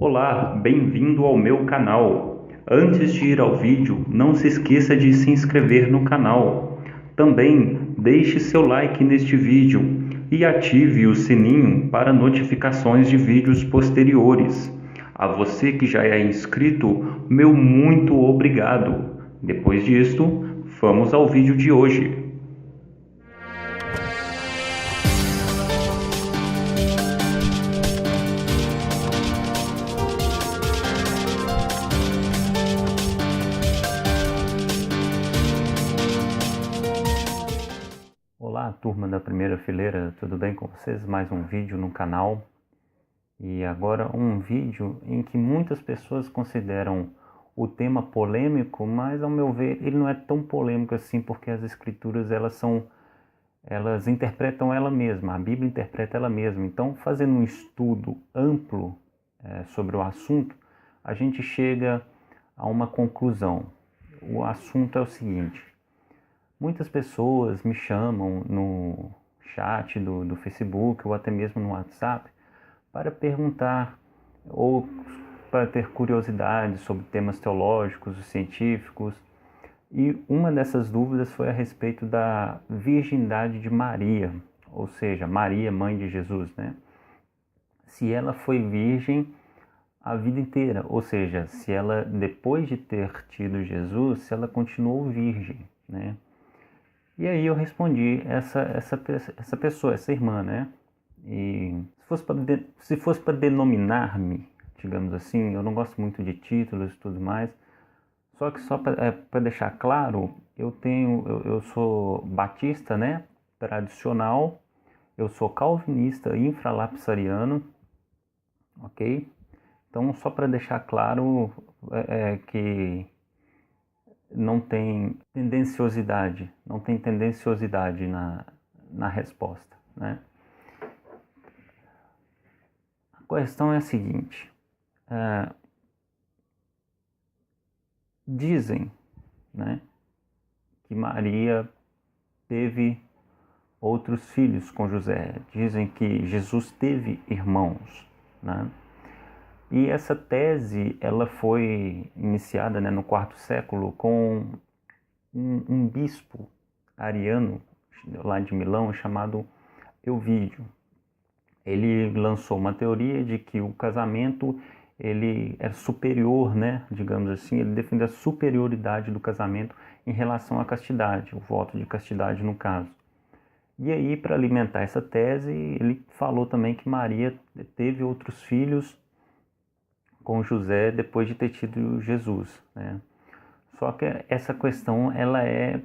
Olá, bem-vindo ao meu canal. Antes de ir ao vídeo, não se esqueça de se inscrever no canal. Também deixe seu like neste vídeo e ative o sininho para notificações de vídeos posteriores. A você que já é inscrito, meu muito obrigado. Depois disto, vamos ao vídeo de hoje. Olá, turma da primeira fileira, tudo bem com vocês? Mais um vídeo no canal. E agora um vídeo em que muitas pessoas consideram o tema polêmico, mas ao meu ver ele não é tão polêmico assim, porque as escrituras elas interpretam ela mesma, a Bíblia interpreta ela mesma. Então, fazendo um estudo amplo sobre o assunto, a gente chega a uma conclusão. O assunto é o seguinte: muitas pessoas me chamam no chat do Facebook ou até mesmo no WhatsApp para perguntar ou para ter curiosidade sobre temas teológicos e científicos. E uma dessas dúvidas foi a respeito da virgindade de Maria, ou seja, Maria, mãe de Jesus, né? Se ela foi virgem a vida inteira, ou seja, se ela, depois de ter tido Jesus, se ela continuou virgem, né? E aí eu respondi essa pessoa, essa irmã, né? E se fosse para denominar-me, digamos assim, eu não gosto muito de títulos e tudo mais. Só que só para deixar claro, eu sou batista, né? Tradicional. Eu sou calvinista infralapsariano, ok? Então só para deixar claro que não tem tendenciosidade na resposta, né? A questão é a seguinte: dizem, né, que Maria teve outros filhos com José, dizem que Jesus teve irmãos, né? E essa tese ela foi iniciada, né, no quarto século com um bispo ariano lá de Milão chamado Euvídio. Ele lançou uma teoria de que o casamento ele é superior, né, digamos assim, ele defende a superioridade do casamento em relação à castidade, o voto de castidade no caso. E aí, para alimentar essa tese, ele falou também que Maria teve outros filhos com José depois de ter tido Jesus, né? Só que essa questão ela é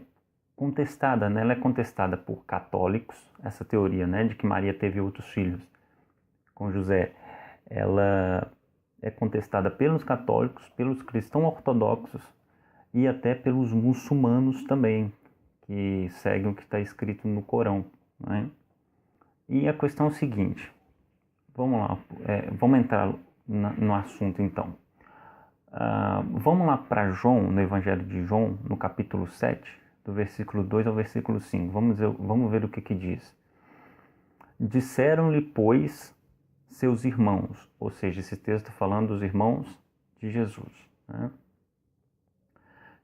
contestada, né? Ela é contestada por católicos, essa teoria, né, de que Maria teve outros filhos com José. Ela é contestada pelos católicos, pelos cristãos ortodoxos e até pelos muçulmanos também, que seguem o que está escrito no Corão, né? E a questão é o seguinte: vamos lá, vamos entrar no assunto então. Vamos lá para João, no Evangelho de João, no capítulo 7, do versículo 2 ao versículo 5. Vamos ver o que diz. Disseram-lhe, pois, seus irmãos, ou seja, esse texto está falando dos irmãos de Jesus, né?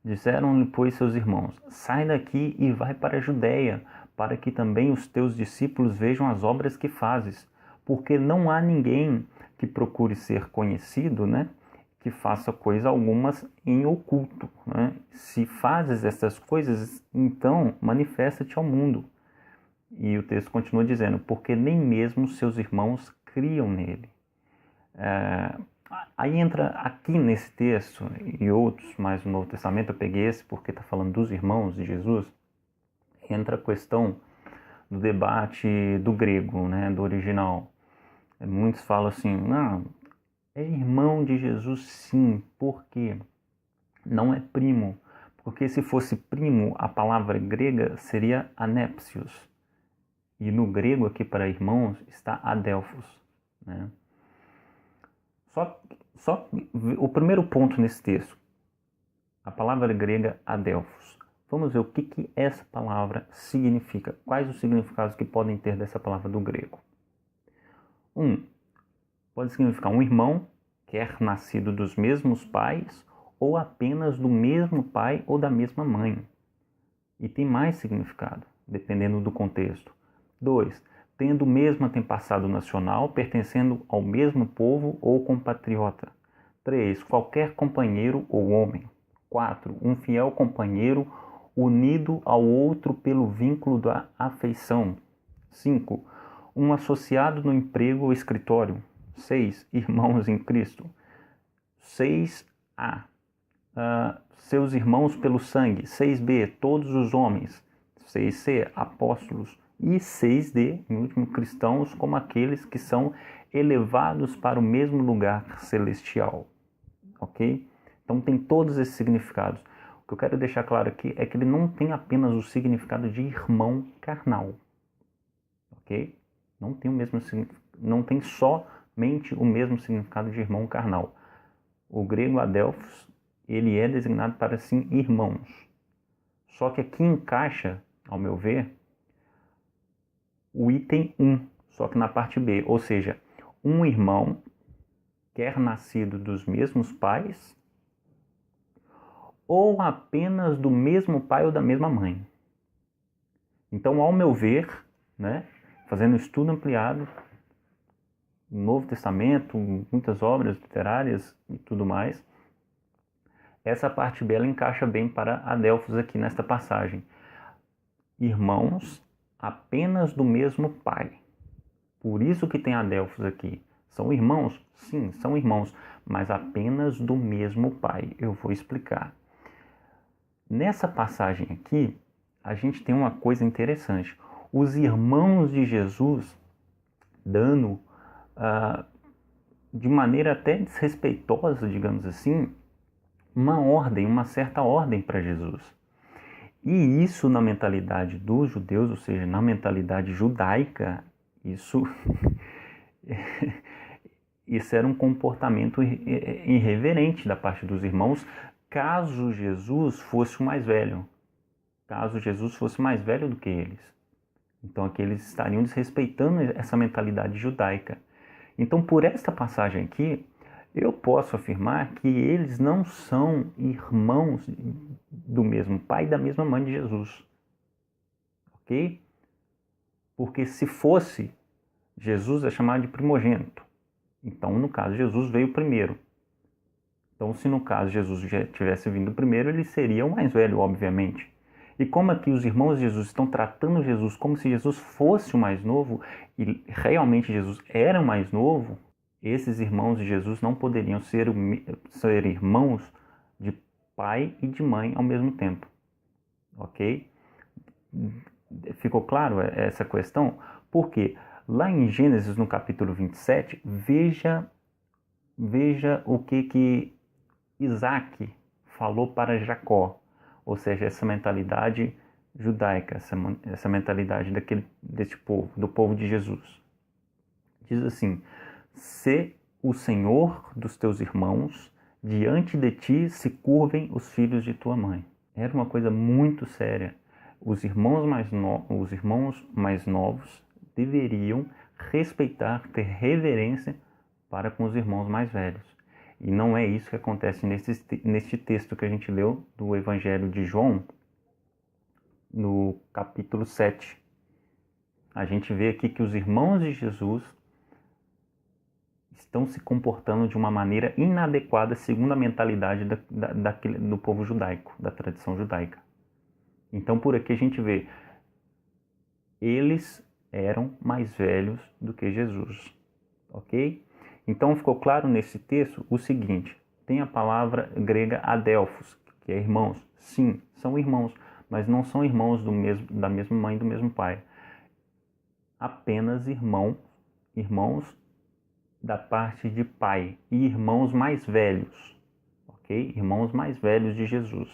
Disseram-lhe, pois, seus irmãos: sai daqui e vai para a Judéia, para que também os teus discípulos vejam as obras que fazes, porque não há ninguém que procure ser conhecido, né, que faça coisa algumas em oculto, né? Se fazes essas coisas, então manifesta-te ao mundo. E o texto continua dizendo: porque nem mesmo seus irmãos criam nele. Aí entra aqui nesse texto e outros, mas no Novo Testamento eu peguei esse porque está falando dos irmãos de Jesus, entra a questão do debate do grego, né, do original. Muitos falam assim: não, é irmão de Jesus sim, por quê? Não é primo, porque se fosse primo, a palavra grega seria anépsios, e no grego aqui para irmãos está adelphos, né? Só o primeiro ponto nesse texto, a palavra grega adelphos. Vamos ver o que essa palavra significa, quais os significados que podem ter dessa palavra do grego. Pode significar um irmão quer nascido dos mesmos pais ou apenas do mesmo pai ou da mesma mãe. E tem mais significado, dependendo do contexto. 2. Tendo o mesmo antepassado nacional, pertencendo ao mesmo povo ou compatriota. 3. Qualquer companheiro ou homem. 4. Um fiel companheiro unido ao outro pelo vínculo da afeição. 5. Um associado no emprego ou escritório. 6. Irmãos em Cristo. 6a. Seus irmãos pelo sangue. 6b. Todos os homens. 6c. Apóstolos. E 6d, em último, cristãos, como aqueles que são elevados para o mesmo lugar celestial. Ok? Então tem todos esses significados. O que eu quero deixar claro aqui é que ele não tem apenas o significado de irmão carnal. Ok? Não tem o mesmo, não tem somente o mesmo significado de irmão carnal. O grego adelphos, ele é designado para, sim, irmãos. Só que aqui encaixa, ao meu ver, o item 1, só que na parte B, ou seja, um irmão, quer nascido dos mesmos pais, ou apenas do mesmo pai ou da mesma mãe. Então, ao meu ver, né, fazendo um estudo ampliado, no Novo Testamento, muitas obras literárias e tudo mais, essa parte B ela encaixa bem para adelphos aqui nesta passagem. Irmãos apenas do mesmo pai. Por isso que tem adelphos aqui. São irmãos? Sim, são irmãos, mas apenas do mesmo pai. Eu vou explicar. Nessa passagem aqui, a gente tem uma coisa interessante. Os irmãos de Jesus dando, de maneira até desrespeitosa, digamos assim, uma ordem, uma certa ordem para Jesus. E isso na mentalidade dos judeus, ou seja, na mentalidade judaica, isso era um comportamento irreverente da parte dos irmãos, caso Jesus fosse o mais velho. Caso Jesus fosse mais velho do que eles. Então aqui eles estariam desrespeitando essa mentalidade judaica. Então por esta passagem aqui, eu posso afirmar que eles não são irmãos do mesmo pai e da mesma mãe de Jesus. Ok? Porque se fosse, Jesus é chamado de primogênito. Então, no caso, Jesus veio primeiro. Então, se no caso Jesus já tivesse vindo primeiro, ele seria o mais velho, obviamente. E como aqui os irmãos de Jesus estão tratando Jesus como se Jesus fosse o mais novo, e realmente Jesus era o mais novo, esses irmãos de Jesus não poderiam ser irmãos de pai e de mãe ao mesmo tempo. Ok? Ficou claro essa questão? Porque lá em Gênesis, no capítulo 27, veja o que Isaac falou para Jacó. Ou seja, essa mentalidade judaica, essa mentalidade desse povo, do povo de Jesus. Diz assim: se o Senhor dos teus irmãos, diante de ti se curvem os filhos de tua mãe. Era uma coisa muito séria. Os irmãos mais novos deveriam respeitar, ter reverência para com os irmãos mais velhos. E não é isso que acontece neste texto que a gente leu do Evangelho de João, no capítulo 7. A gente vê aqui que os irmãos de Jesus estão se comportando de uma maneira inadequada segundo a mentalidade do povo judaico, da tradição judaica. Então, por aqui a gente vê, eles eram mais velhos do que Jesus, ok? Então, ficou claro nesse texto o seguinte, tem a palavra grega adelphos, que é irmãos. Sim, são irmãos, mas não são irmãos da mesma mãe e do mesmo pai. Apenas irmãos da parte de pai e irmãos mais velhos, ok? Irmãos mais velhos de Jesus.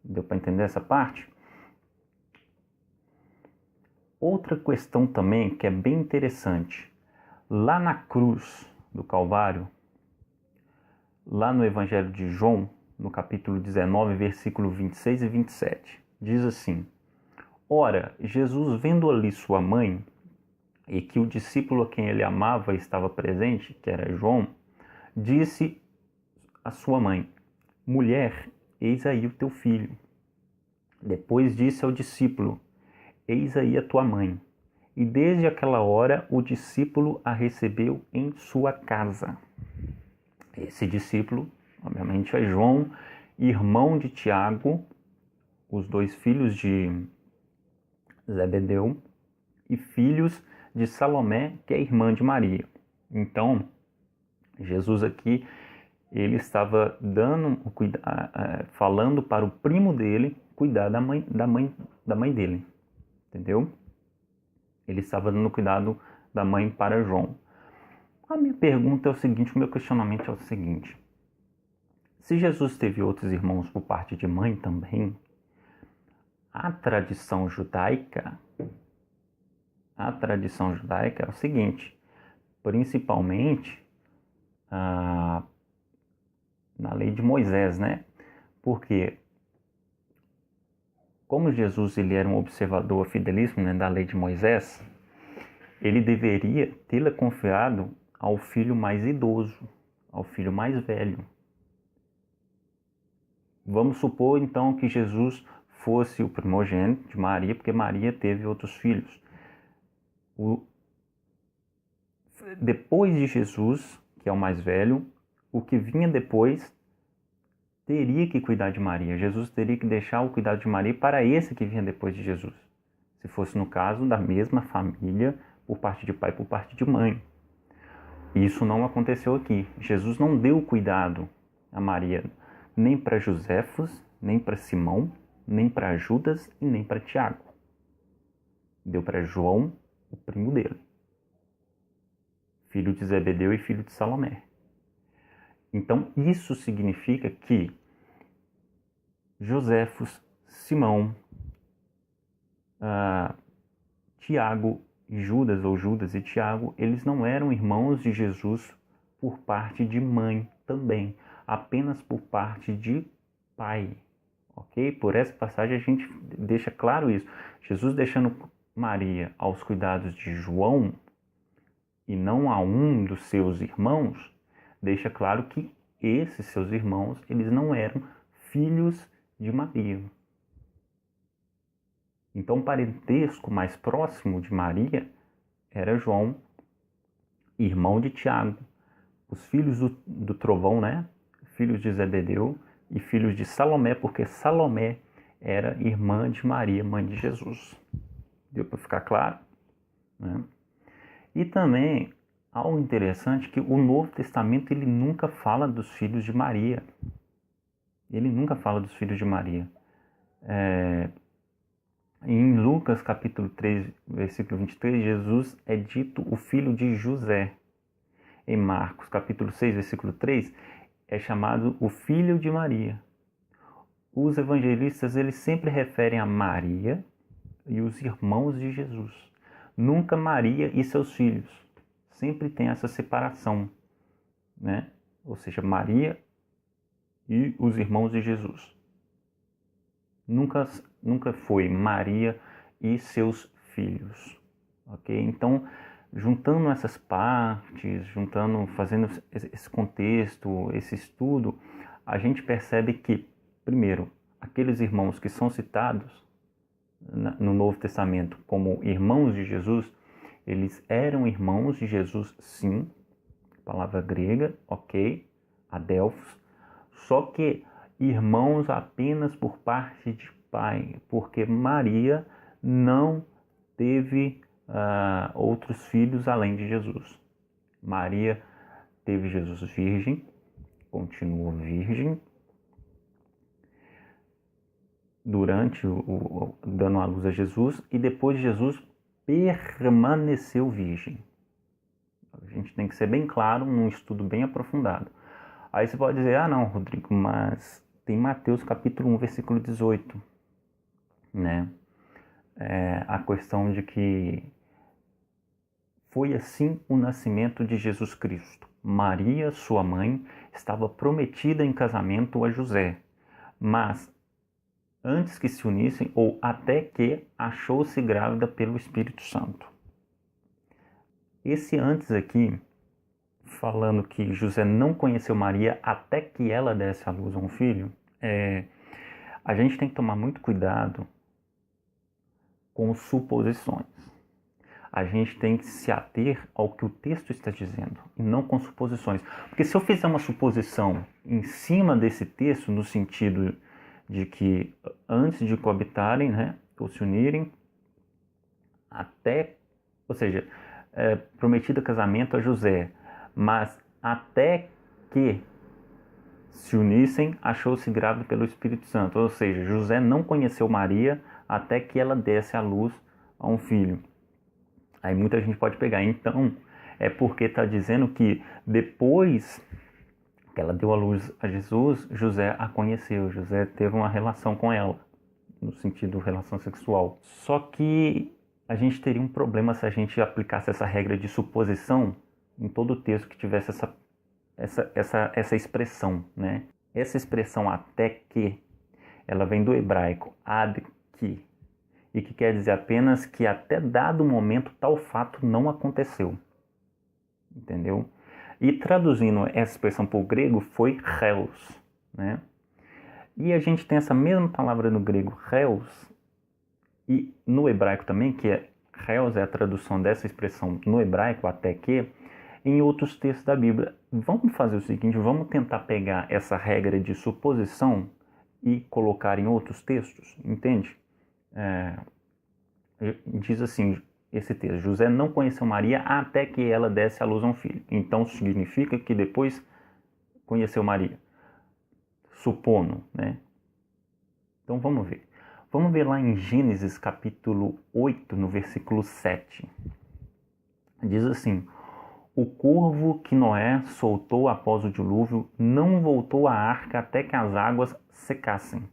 Deu para entender essa parte? Outra questão também que é bem interessante. Lá na cruz do Calvário, lá no Evangelho de João, no capítulo 19, versículo 26 e 27, diz assim: ora, Jesus, vendo ali sua mãe, e que o discípulo a quem ele amava estava presente, que era João, disse a sua mãe: mulher, eis aí o teu filho. Depois disse ao discípulo: eis aí a tua mãe. E desde aquela hora o discípulo a recebeu em sua casa. Esse discípulo, obviamente, é João, irmão de Tiago, os dois filhos de Zebedeu, e filhos de Salomé, que é irmã de Maria. Então, Jesus aqui, ele estava falando para o primo dele cuidar da mãe dele, entendeu? Ele estava dando cuidado da mãe para João. A minha pergunta é o seguinte, o meu questionamento é o seguinte: se Jesus teve outros irmãos por parte de mãe também, a tradição judaica é o seguinte, principalmente na lei de Moisés, né? Porque como Jesus ele era um observador fidelíssimo, né, da lei de Moisés, ele deveria tê-la confiado ao filho mais idoso, ao filho mais velho. Vamos supor então que Jesus fosse o primogênito de Maria, porque Maria teve outros filhos. Depois de Jesus, que é o mais velho, o que vinha depois teria que cuidar de Maria. Jesus teria que deixar o cuidado de Maria para esse que vinha depois de Jesus. Se fosse no caso da mesma família, por parte de pai e por parte de mãe. Isso não aconteceu aqui. Jesus não deu cuidado a Maria, nem para Josefos, nem para Simão, nem para Judas e nem para Tiago. Deu para João, o primo dele, filho de Zebedeu e filho de Salomé. Então, isso significa que Josefos, Simão, Tiago e Judas, ou Judas e Tiago, eles não eram irmãos de Jesus por parte de mãe também, apenas por parte de pai, ok? Por essa passagem a gente deixa claro isso. Jesus deixando Maria aos cuidados de João e não a um dos seus irmãos, deixa claro que esses seus irmãos, eles não eram filhos de Maria. Então, o parentesco mais próximo de Maria era João, irmão de Tiago. Os filhos do trovão, né? Filhos de Zebedeu e filhos de Salomé, porque Salomé era irmã de Maria, mãe de Jesus. Deu para ficar claro? Né? E também, algo interessante, que o Novo Testamento ele nunca fala dos filhos de Maria. Ele nunca fala dos filhos de Maria. Em Lucas capítulo 3, versículo 23, Jesus é dito o filho de José. Em Marcos capítulo 6, versículo 3, é chamado o filho de Maria. Os evangelistas eles sempre referem a Maria e os irmãos de Jesus. Nunca Maria e seus filhos. Sempre tem essa separação, né? Ou seja, Maria e os irmãos de Jesus. Nunca foi Maria e seus filhos, ok? Então, juntando essas partes, fazendo esse contexto, esse estudo, a gente percebe que, primeiro, aqueles irmãos que são citados no Novo Testamento como irmãos de Jesus, eles eram irmãos de Jesus, sim, palavra grega, ok, adelphos, só que irmãos apenas por parte de pai, porque Maria não teve outros filhos além de Jesus. Maria teve Jesus virgem, continuou virgem, durante dando a luz a Jesus, e depois de Jesus permaneceu virgem. A gente tem que ser bem claro, num estudo bem aprofundado. Aí você pode dizer, não, Rodrigo, mas tem Mateus capítulo 1, versículo 18, né? A questão de que foi assim o nascimento de Jesus Cristo. Maria, sua mãe, estava prometida em casamento a José, mas antes que se unissem, ou até que achou-se grávida pelo Espírito Santo. Esse antes aqui falando que José não conheceu Maria até que ela desse à luz a um filho, a gente tem que tomar muito cuidado com suposições. A gente tem que se ater ao que o texto está dizendo e não com suposições. Porque se eu fizer uma suposição em cima desse texto, no sentido de que antes de coabitarem, né, ou se unirem, ou seja, prometida casamento a José, mas até que se unissem, achou-se grávida pelo Espírito Santo. Ou seja, José não conheceu Maria até que ela desse à luz a um filho. Aí muita gente pode pegar. Então, é porque está dizendo que depois que ela deu à luz a Jesus, José a conheceu. José teve uma relação com ela, no sentido relação sexual. Só que a gente teria um problema se a gente aplicasse essa regra de suposição em todo o texto que tivesse essa expressão, né? Essa expressão até que, ela vem do hebraico ad que, e que quer dizer apenas que até dado momento tal fato não aconteceu. Entendeu? E traduzindo essa expressão para o grego foi reus, né? E a gente tem essa mesma palavra no grego, reus, e no hebraico também, que reus é a tradução dessa expressão no hebraico, até que, em outros textos da Bíblia. Vamos fazer o seguinte, vamos tentar pegar essa regra de suposição e colocar em outros textos, entende? Diz assim, esse texto, José não conheceu Maria até que ela desse à luz a um filho. Então significa que depois conheceu Maria. Supondo, né? Então vamos ver. Vamos ver lá em Gênesis capítulo 8, no versículo 7. Diz assim: o corvo que Noé soltou após o dilúvio não voltou à arca até que as águas secassem.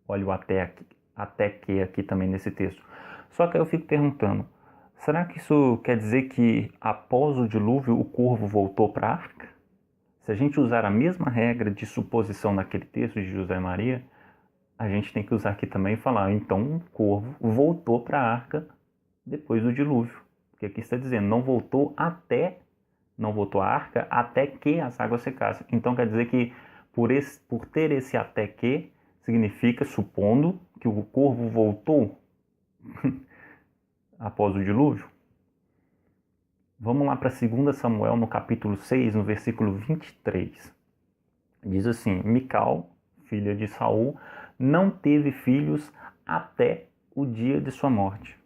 Olha o até que aqui também nesse texto. Só que aí eu fico perguntando, será que isso quer dizer que após o dilúvio o corvo voltou para a arca? Se a gente usar a mesma regra de suposição naquele texto de José e Maria, a gente tem que usar aqui também e falar, então o corvo voltou para a arca depois do dilúvio. Porque aqui está dizendo, não voltou à arca até que as águas secassem. Então quer dizer que por ter esse até que, significa, supondo, que o corvo voltou após o dilúvio. Vamos lá para 2 Samuel, no capítulo 6, no versículo 23. Diz assim, Mical, filha de Saul, não teve filhos até o dia de sua morte.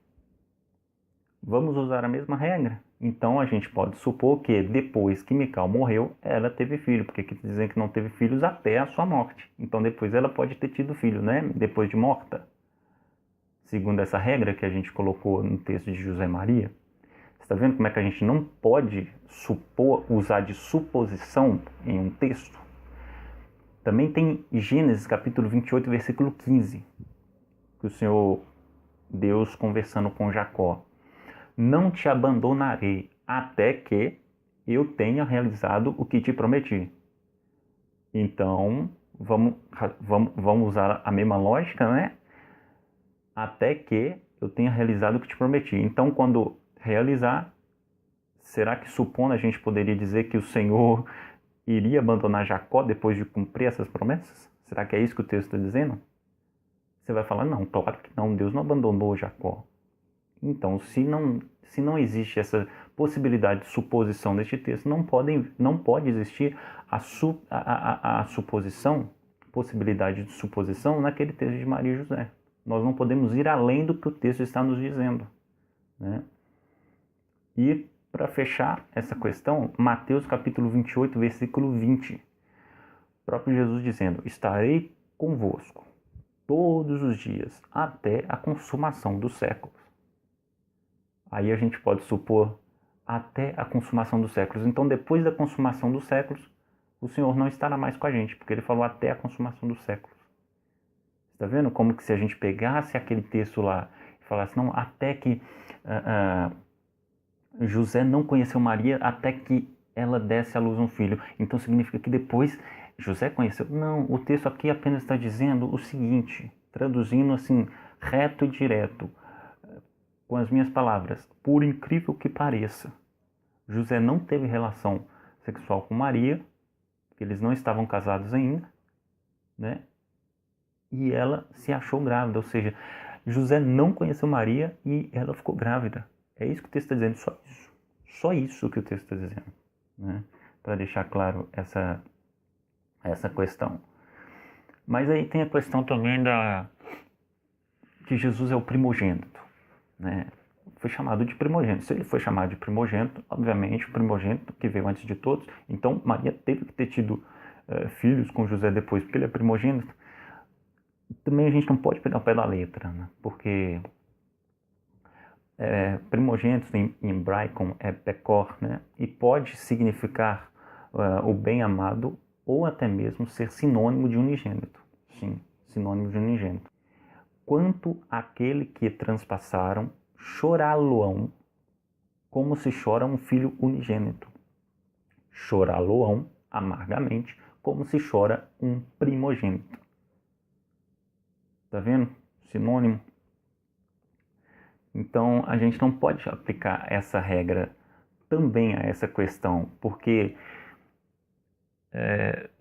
Vamos usar a mesma regra? Então a gente pode supor que depois que Mical morreu, ela teve filho, porque aqui dizem que não teve filhos até a sua morte. Então depois ela pode ter tido filho, né? Depois de morta. Segundo essa regra que a gente colocou no texto de José e Maria. Você está vendo como é que a gente não pode usar de suposição em um texto? Também tem Gênesis capítulo 28, versículo 15, que o Senhor Deus conversando com Jacó. Não te abandonarei até que eu tenha realizado o que te prometi. Então, vamos usar a mesma lógica, né? Até que eu tenha realizado o que te prometi. Então, quando realizar, será que supondo a gente poderia dizer que o Senhor iria abandonar Jacó depois de cumprir essas promessas? Será que é isso que o texto está dizendo? Você vai falar, não, claro que não, Deus não abandonou Jacó. Então, se não existe essa possibilidade de suposição deste texto, não pode existir a suposição, possibilidade de suposição naquele texto de Maria e José. Nós não podemos ir além do que o texto está nos dizendo, né? E, para fechar essa questão, Mateus capítulo 28, versículo 20. O próprio Jesus dizendo, estarei convosco todos os dias, até a consumação dos séculos. Aí a gente pode supor até a consumação dos séculos. Então, depois da consumação dos séculos, o Senhor não estará mais com a gente, porque ele falou até a consumação dos séculos. Está vendo como que se a gente pegasse aquele texto lá e falasse, não, até que José não conheceu Maria até que ela desse à luz um filho. Então significa que depois José conheceu. Não, o texto aqui apenas está dizendo o seguinte, traduzindo assim, reto e direto, com as minhas palavras, por incrível que pareça, José não teve relação sexual com Maria, porque eles não estavam casados ainda, né? E ela se achou grávida, ou seja, José não conheceu Maria e ela ficou grávida. É isso que o texto está dizendo, só isso. Só isso que o texto está dizendo, né? Para deixar claro essa questão. Mas aí tem a questão também que Jesus é o primogênito, né? Foi chamado de primogênito. Se ele foi chamado de primogênito, obviamente o primogênito que veio antes de todos, então Maria teve que ter tido filhos com José depois, porque ele é primogênito. Também a gente não pode pegar o pé da letra, né? Porque primogênito em hebraico é pekor, né? E pode significar o bem-amado ou até mesmo ser sinônimo de unigênito. Sim, sinônimo de unigênito. Quanto àquele que transpassaram, chorá-lo-ão como se chora um filho unigênito. Chorá-lo-ão amargamente como se chora um primogênito. Tá vendo? Sinônimo. Então, a gente não pode aplicar essa regra também a essa questão, porque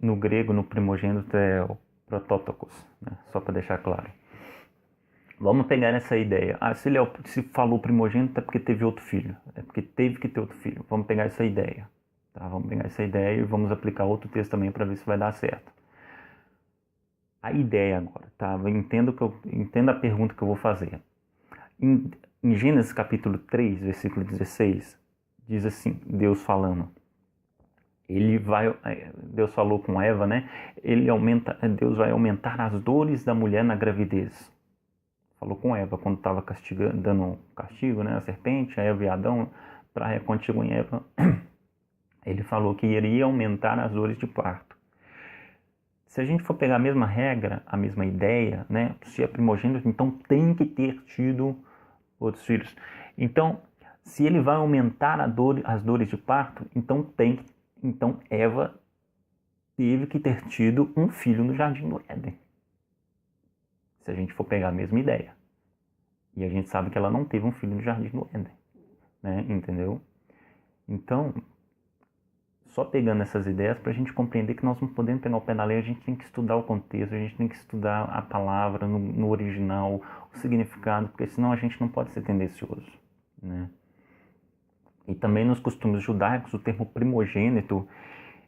no grego, no primogênito é o protótokos, né? Só para deixar claro. Vamos pegar essa ideia. Se falou primogênito é porque teve outro filho, é porque teve que ter outro filho. Vamos pegar essa ideia, tá? Vamos pegar essa ideia e vamos aplicar outro texto também para ver se vai dar certo. A ideia agora, tá? Entenda a pergunta que eu vou fazer. Em Gênesis capítulo 3, versículo 16, diz assim, Deus falando. Deus falou com Eva, né? Deus vai aumentar as dores da mulher na gravidez. Falou com Eva quando estava dando castigo, né? A serpente, a Eva e Adão, para contigo em Eva. Ele falou que iria aumentar as dores de parto. Se a gente for pegar a mesma regra, a mesma ideia, né? Se é primogênito, então tem que ter tido outros filhos. Então, se ele vai aumentar as dores de parto, então Eva teve que ter tido um filho no jardim do Éden. Se a gente for pegar a mesma ideia. E a gente sabe que ela não teve um filho no jardim do Éden, né? Entendeu? Então, só pegando essas ideias para a gente compreender que nós não podemos pegar o pé da lei, a gente tem que estudar o contexto, a gente tem que estudar a palavra no original, o significado, porque senão a gente não pode ser tendencioso, né? E também nos costumes judaicos, o termo primogênito,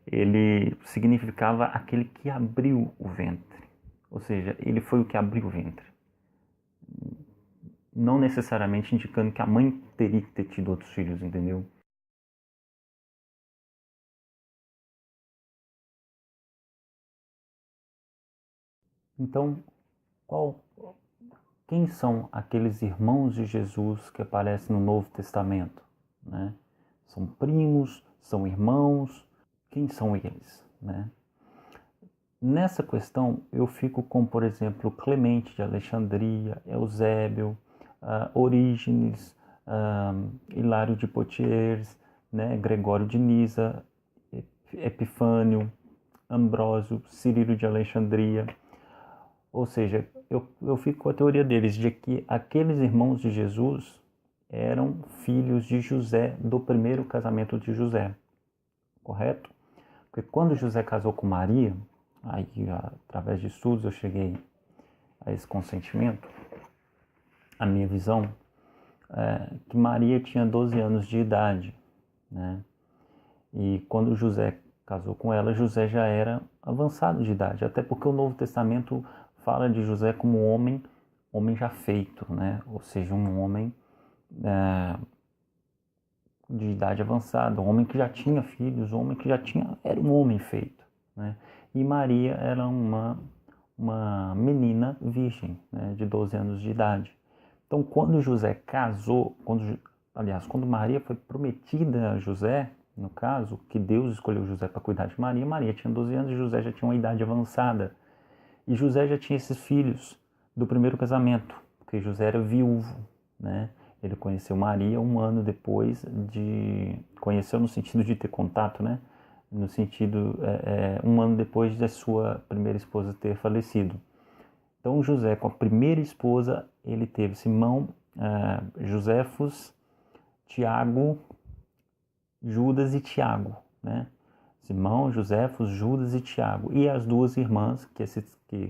ele significava aquele que abriu o ventre. Ou seja, ele foi o que abriu o ventre. Não necessariamente indicando que a mãe teria que ter tido outros filhos, entendeu? Então, quem são aqueles irmãos de Jesus que aparecem no Novo Testamento, né? São primos, são irmãos, quem são eles, né? Nessa questão, eu fico com, por exemplo, Clemente de Alexandria, Eusébio, Orígenes, Hilário de Poitiers, né? Gregório de Nisa, Epifânio, Ambrósio, Cirilo de Alexandria. Ou seja, eu fico com a teoria deles de que aqueles irmãos de Jesus eram filhos de José, do primeiro casamento de José, correto? Porque quando José casou com Maria, aí através de estudos eu cheguei a esse consentimento, a minha visão é que Maria tinha 12 anos de idade, né? E quando José casou com ela, José já era avançado de idade, até porque o Novo Testamento fala de José como homem já feito, né? Ou seja, um homem de idade avançada, um homem que já tinha filhos, um homem que era um homem feito, né? E Maria era uma menina virgem, né? De 12 anos de idade. Então, quando José casou, quando Maria foi prometida a José, no caso, que Deus escolheu José para cuidar de Maria, Maria tinha 12 anos e José já tinha uma idade avançada. E José já tinha esses filhos do primeiro casamento, porque José era viúvo, né? Ele conheceu Maria um ano depois conheceu no sentido de ter contato, né? No sentido, um ano depois da sua primeira esposa ter falecido. Então José, com a primeira esposa, ele teve Simão, Joséfos, Tiago Judas e Tiago, né? Simão, Josefos, Judas e Tiago. E as duas irmãs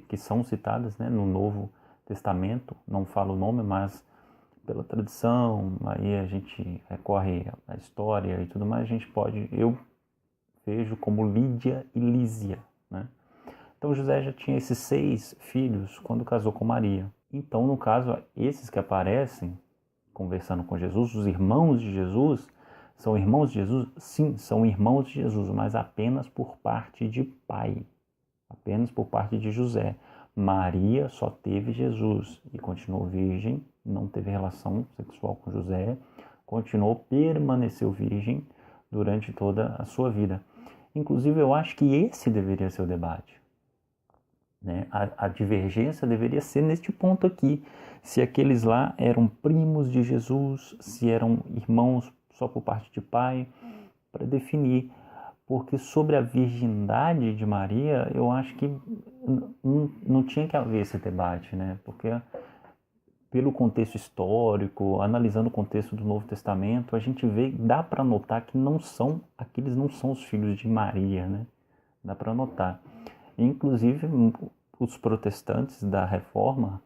que são citadas, né, no Novo Testamento, não falo o nome, mas pela tradição, aí a gente recorre à história e tudo mais, eu vejo como Lídia e Lísia, né? Então José já tinha esses 6 filhos quando casou com Maria. Então, no caso, esses que aparecem conversando com Jesus, os irmãos de Jesus, são irmãos de Jesus? Sim, são irmãos de Jesus, mas apenas por parte de pai, apenas por parte de José. Maria só teve Jesus e continuou virgem, não teve relação sexual com José, permaneceu virgem durante toda a sua vida. Inclusive, eu acho que esse deveria ser o debate. Né? A divergência deveria ser neste ponto aqui. Se aqueles lá eram primos de Jesus, se eram irmãos só por parte de pai, para definir. Porque sobre a virgindade de Maria, eu acho que não tinha que haver esse debate, né? Porque pelo contexto histórico, analisando o contexto do Novo Testamento, a gente dá para notar que aqueles não são os filhos de Maria, né? Dá para notar. Inclusive, os protestantes da Reforma,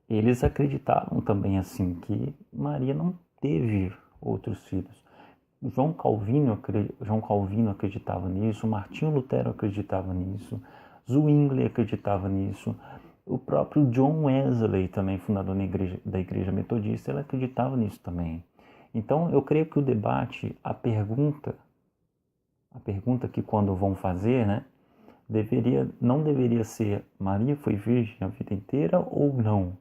eles acreditavam também assim que Maria não teve outros filhos. João Calvino acreditava nisso, Martinho Lutero acreditava nisso, Zwingli acreditava nisso, o próprio John Wesley, também fundador da Igreja Metodista, ele acreditava nisso também. Então, eu creio que o debate, a pergunta que quando vão fazer, né, não deveria ser Maria foi virgem a vida inteira ou não.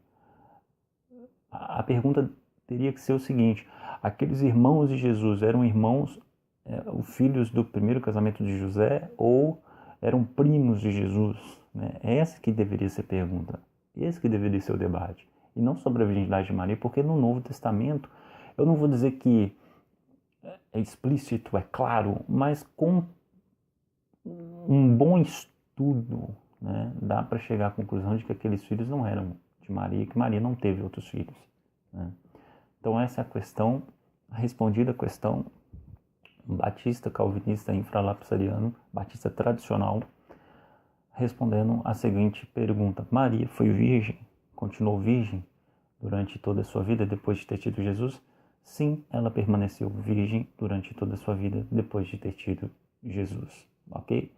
A pergunta teria que ser o seguinte: aqueles irmãos de Jesus eram irmãos, os filhos do primeiro casamento de José, ou eram primos de Jesus? Né? Essa que deveria ser a pergunta, esse que deveria ser o debate, e não sobre a virgindade de Maria, porque no Novo Testamento, eu não vou dizer que é explícito, é claro, mas com um bom estudo, né, dá para chegar à conclusão de que aqueles filhos não eram de Maria, que Maria não teve outros filhos. Né? Então essa é a questão, respondida a questão batista, calvinista, infralapsariano, batista tradicional, respondendo a seguinte pergunta: Maria foi virgem, continuou virgem durante toda a sua vida depois de ter tido Jesus? Sim, ela permaneceu virgem durante toda a sua vida depois de ter tido Jesus, ok?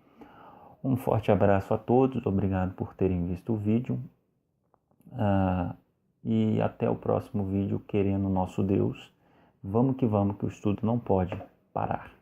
Um forte abraço a todos, obrigado por terem visto o vídeo e até o próximo vídeo, querendo o nosso Deus. Vamos que o estudo não pode parar.